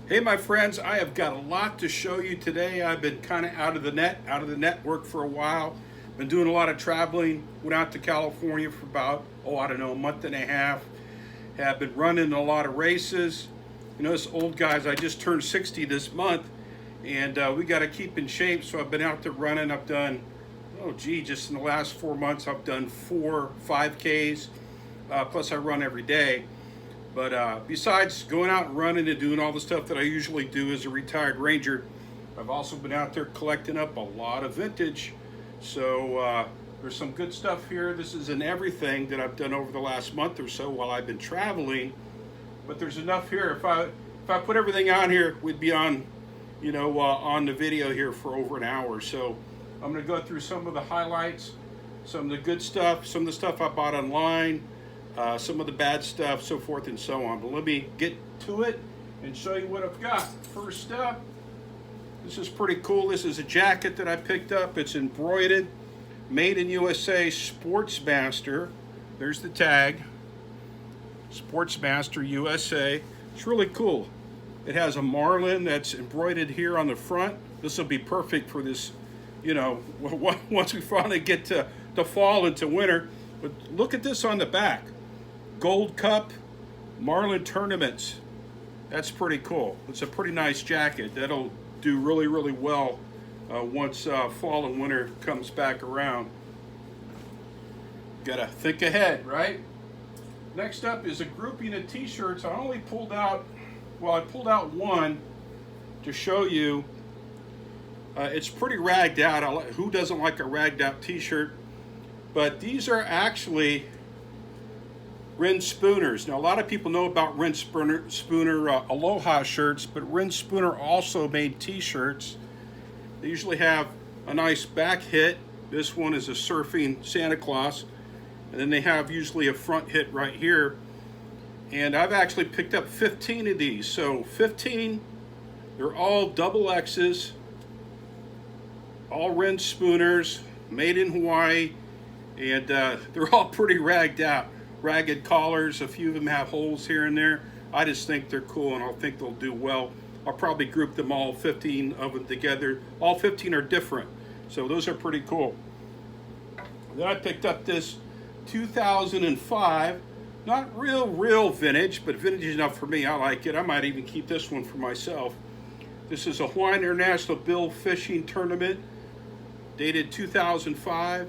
Hey my friends, I have got a lot to show you today. I've been kind of out of the network for a while. Been doing a lot of traveling. Went out to California for about, I don't know, a month and a half. Have been running a lot of races. You know, us old guys, I just turned 60 this month, and we got to keep in shape. So I've been out there running. I've done, just in the last 4 months, I've done 4 5Ks. Plus I run every day. But besides going out and running and doing all the stuff that I usually do as a retired ranger, I've also been out there collecting up a lot of vintage. So there's some good stuff here. This is in everything that I've done over the last month or so while I've been traveling. But there's enough here. If I put everything on here, we'd be on, on the video here for over an hour. So I'm going to go through some of the highlights, some of the good stuff, some of the stuff I bought online. Some of the bad stuff, so forth and so on. But let me get to it and show you what I've got. First up, this is pretty cool. This is a jacket that I picked up. It's embroidered, made in USA, Sportsmaster. There's the tag, Sportsmaster USA. It's really cool. It has a marlin that's embroidered here on the front. This will be perfect for this, once we finally get to fall into winter. But look at this on the back. Gold Cup Marlin Tournaments. That's pretty cool. It's a pretty nice jacket. That'll do really, really well once fall and winter comes back around. Gotta think ahead, right? Next up is a grouping of t-shirts. I pulled out one to show you. It's pretty ragged out. Who doesn't like a ragged out t-shirt? But these are actually Ren Spooners. Now, a lot of people know about Ren Spooner Aloha shirts, but Ren Spooner also made t-shirts. They usually have a nice back hit. This one is a surfing Santa Claus. And then they have usually a front hit right here. And I've actually picked up 15 of these. So 15, they're all double X's, all Ren Spooners, made in Hawaii. And they're all pretty ragged out. Ragged collars, a few of them have holes here and there. I just think they're cool and I think they'll do well. I'll probably group them all, 15 of them together. All 15 are different, so those are pretty cool. Then I picked up this 2005, not real vintage, but vintage enough for me. I like it. I might even keep this one for myself. This is a Hawaiian International Bill Fishing Tournament, dated 2005.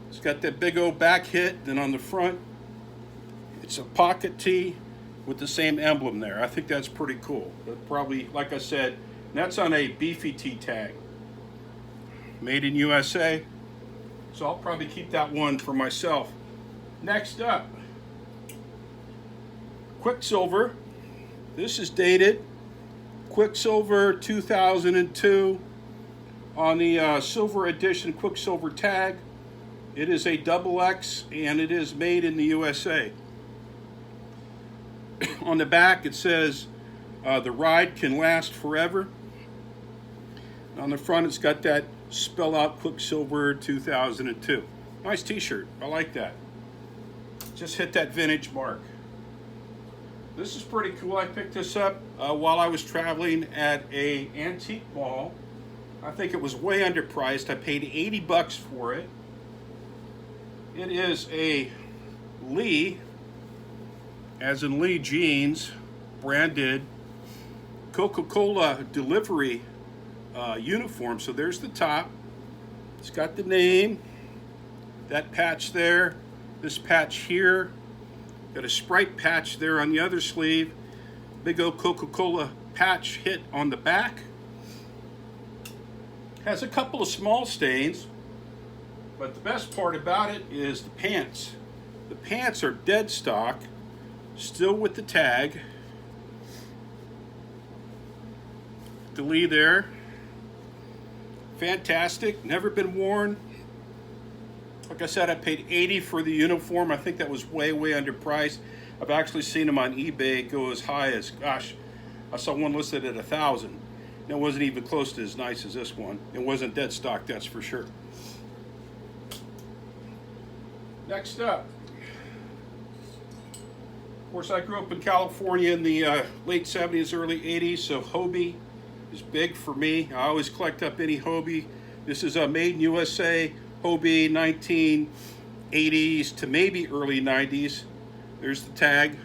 It's got that big old back hit, then on the front, it's a pocket tee with the same emblem there. I think that's pretty cool. But probably, like I said, that's on a beefy tee tag. Made in USA. So I'll probably keep that one for myself. Next up, Quicksilver. This is dated Quicksilver 2002 on the silver edition Quicksilver tag. It is a double X and it is made in the USA. On the back it says the ride can last forever. On the front it's got that spell out Quicksilver 2002. Nice t-shirt. I like that. Just hit that vintage mark. This is pretty cool. I picked this up while I was traveling at a antique mall. I think it was way underpriced. I paid $80 for it. It is a Lee, as in Lee jeans, branded Coca-Cola delivery uniform. So there's the top. It's got the name, that patch there, this patch here. Got a Sprite patch there on the other sleeve. Big old Coca-Cola patch hit on the back. Has a couple of small stains. But the best part about it is the pants. The pants are dead stock, still with the tag. The Lee there. Fantastic, never been worn. Like I said, I paid $80 for the uniform. I think that was way underpriced. I've actually seen them on eBay go as high as, gosh, I saw one listed at $1,000. And it wasn't even close to as nice as this one. It wasn't dead stock, that's for sure. Next up, course, I grew up in California in the late 70s, early 80s, so Hobie is big for me. I always collect up any Hobie. This is a made in USA Hobie, 1980s to maybe early 90s. There's the tag.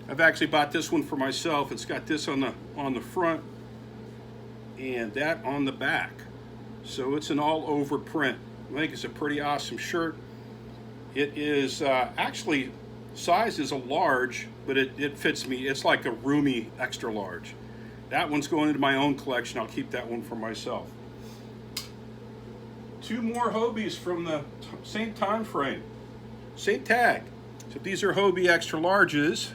I've actually bought this one for myself. It's got this on the front and that on the back. So it's an all over print. I think it's a pretty awesome shirt. It is actually, size is a large, but it fits me. It's like a roomy extra large. That one's going into my own collection. I'll keep that one for myself. Two more Hobies from the same time frame. Same tag. So these are Hobie extra larges.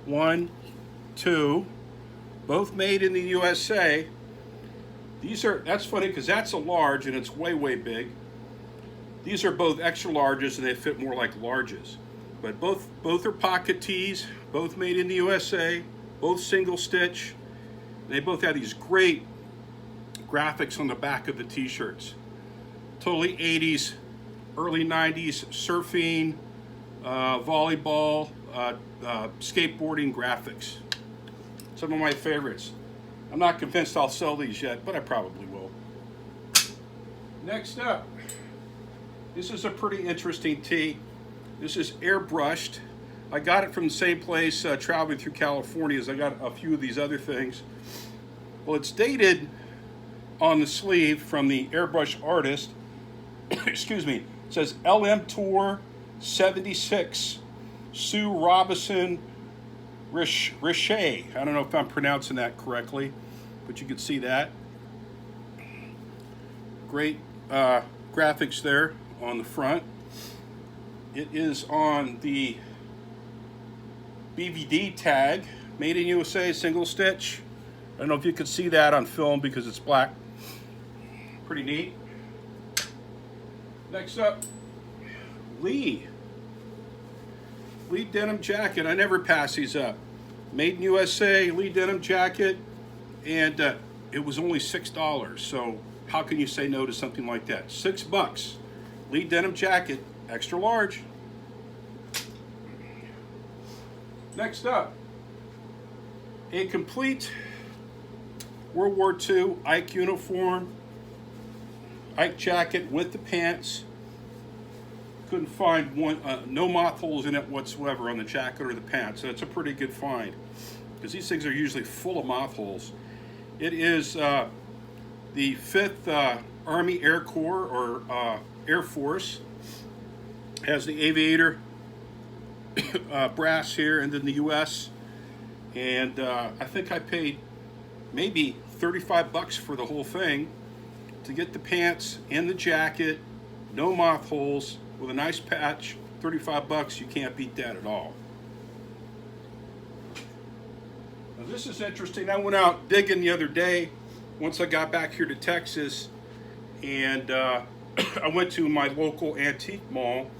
1, 2, both made in the USA. That's funny because that's a large and it's way, way big. These are both extra larges and they fit more like larges. But both are pocket tees, both made in the USA, both single stitch. They both have these great graphics on the back of the t-shirts. Totally 80s, early 90s surfing, volleyball, skateboarding graphics. Some of my favorites. I'm not convinced I'll sell these yet, but I probably will. Next up, this is a pretty interesting tee. This is airbrushed. I got it from the same place traveling through California as I got a few of these other things. Well, it's dated on the sleeve from the airbrush artist. Excuse me. It says LM Tour 76, Sue Robinson Richey. I don't know if I'm pronouncing that correctly, but you can see that. Great graphics there on the front. It is on the BVD tag, made in USA, single stitch. I don't know if you can see that on film because it's black. Pretty neat. Next up, Lee denim jacket. I never pass these up. Made in USA, Lee denim jacket, and it was only $6. So how can you say no to something like that? $6. Lee denim jacket, extra large. Next up, a complete World War II Ike uniform, Ike jacket with the pants. Couldn't find one, no moth holes in it whatsoever on the jacket or the pants. So that's a pretty good find because these things are usually full of moth holes. It is the 5th Army Air Corps or Air Force. Has the aviator brass here, and then the US. And I think I paid maybe $35 for the whole thing to get the pants and the jacket, no moth holes, with a nice patch. $35, you can't beat that at all. Now this is interesting. I went out digging the other day once I got back here to Texas, and I went to my local antique mall,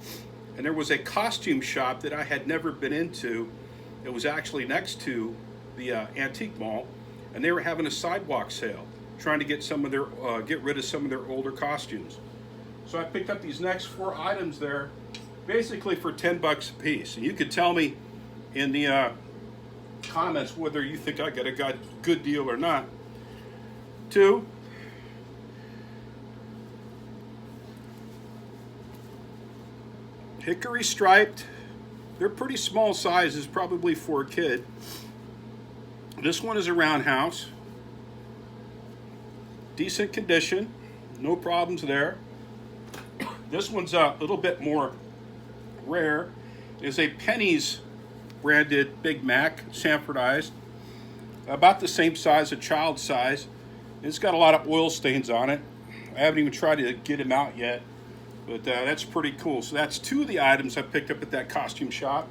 and there was a costume shop that I had never been into. It was actually next to the antique mall, and they were having a sidewalk sale, trying to get get rid of some of their older costumes. So I picked up these next 4 items there, basically for $10 a piece. And you could tell me in the comments whether you think I got a good deal or not. 2, hickory striped. They're pretty small sizes, probably for a kid. This one is a roundhouse. Decent condition, no problems there. This one's a little bit more rare. It's a Penny's branded Big Mac, Sanfordized. About the same size, a child size. It's got a lot of oil stains on it. I haven't even tried to get them out yet, but that's pretty cool. So that's 2 of the items I picked up at that costume shop.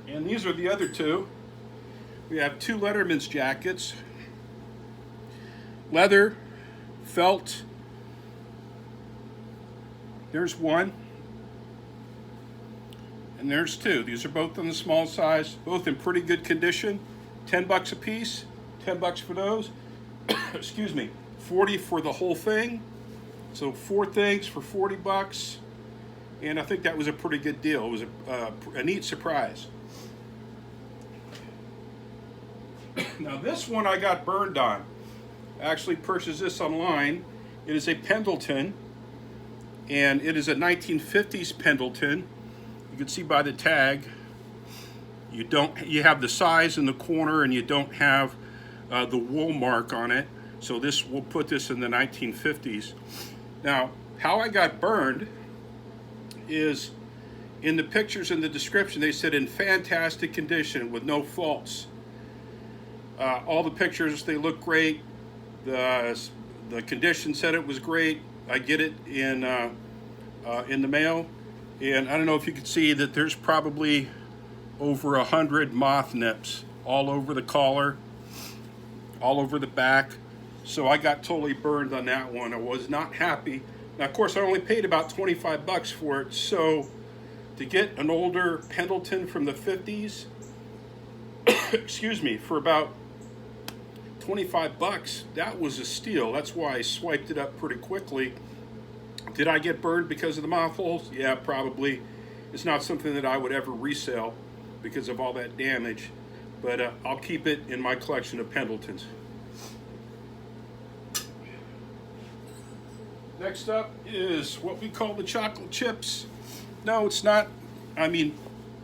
And these are the other 2. We have 2 Letterman's jackets. Leather, felt. There's 1. And there's 2. These are both in the small size, both in pretty good condition. $10 a piece. $10 for those. Excuse me. $40 for the whole thing. So 4 things for $40. and I think that was a pretty good deal. It was a neat surprise. Now this one I got burned on. I actually purchased this online. It is a Pendleton, and it is a 1950s Pendleton. You can see by the tag, you have the size in the corner, and you don't have the wool mark on it. So this, we'll put this in the 1950s. Now, how I got burned is in the pictures in the description, they said in fantastic condition with no faults. All the pictures, they look great. The condition said it was great. I get it in the mail, and I don't know if you can see that there's probably over 100 moth nips all over the collar, all over the back. So I got totally burned on that one. I was not happy. Now, of course, I only paid about 25 bucks for it. So to get an older Pendleton from the 50s, excuse me, for about 25 bucks, that was a steal. That's why I swiped it up pretty quickly. Did I get burned because of the moth holes? Yeah, probably. It's not something that I would ever resell because of all that damage, but I'll keep it in my collection of Pendletons. Next up is what we call the chocolate chips. No, it's not, I mean,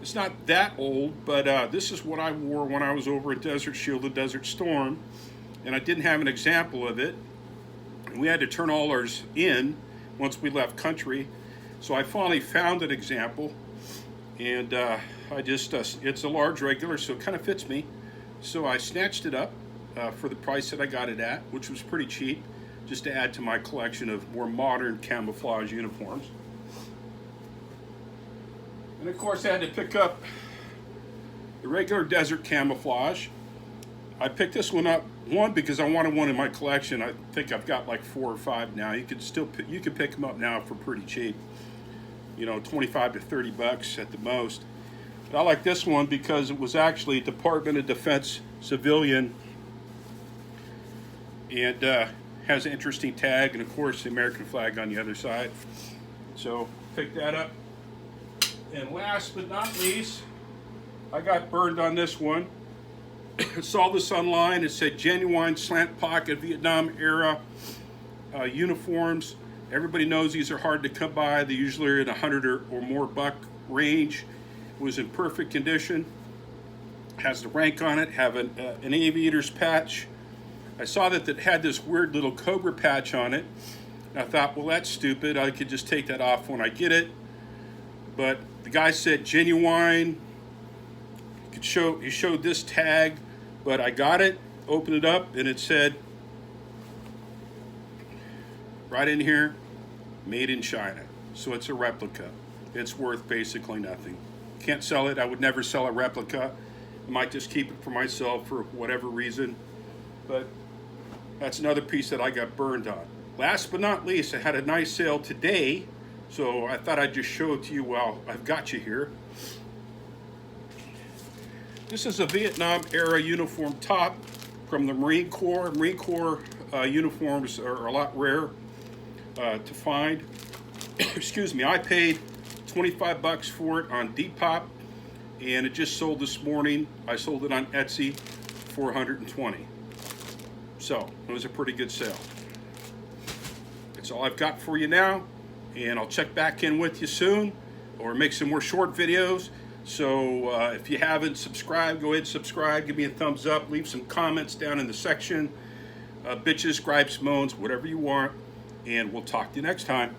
it's not that old, but this is what I wore when I was over at Desert Shield, the Desert Storm, and I didn't have an example of it. And we had to turn all ours in once we left country. So I finally found an example, and I just, it's a large regular, so it kind of fits me. So I snatched it up for the price that I got it at, which was pretty cheap, just to add to my collection of more modern camouflage uniforms. And of course I had to pick up the regular desert camouflage. I picked this one up, one, because I wanted one in my collection. I think I've got like 4 or 5 now. You can pick them up now for pretty cheap. You know, 25 to 30 bucks at the most. But I like this one because it was actually Department of Defense civilian, and has an interesting tag, and of course the American flag on the other side. So pick that up. And last but not least, I got burned on this one. Saw this online. It said genuine slant pocket Vietnam era uniforms. Everybody knows these are hard to come by. They usually are in 100 or more buck range. It was in perfect condition. Has the rank on it. Have an aviator's patch. I saw that it had this weird little cobra patch on it. And I thought, well, that's stupid. I could just take that off when I get it. But the guy said genuine. He showed this tag, but I got it, opened it up, and it said right in here, made in China. So it's a replica. It's worth basically nothing. Can't sell it. I would never sell a replica. I might just keep it for myself for whatever reason. But that's another piece that I got burned on. Last but not least, I had a nice sale today, so I thought I'd just show it to you while I've got you here. This is a Vietnam era uniform top from the Marine Corps. Marine Corps uniforms are a lot rare to find. Excuse me, I paid 25 bucks for it on Depop, and it just sold this morning. I sold it on Etsy for 120. So it was a pretty good sale. That's all I've got for you now, and I'll check back in with you soon or make some more short videos. So if you haven't subscribed, go ahead and subscribe. Give me a thumbs up. Leave some comments down in the section. Bitches, gripes, moans, whatever you want. And we'll talk to you next time.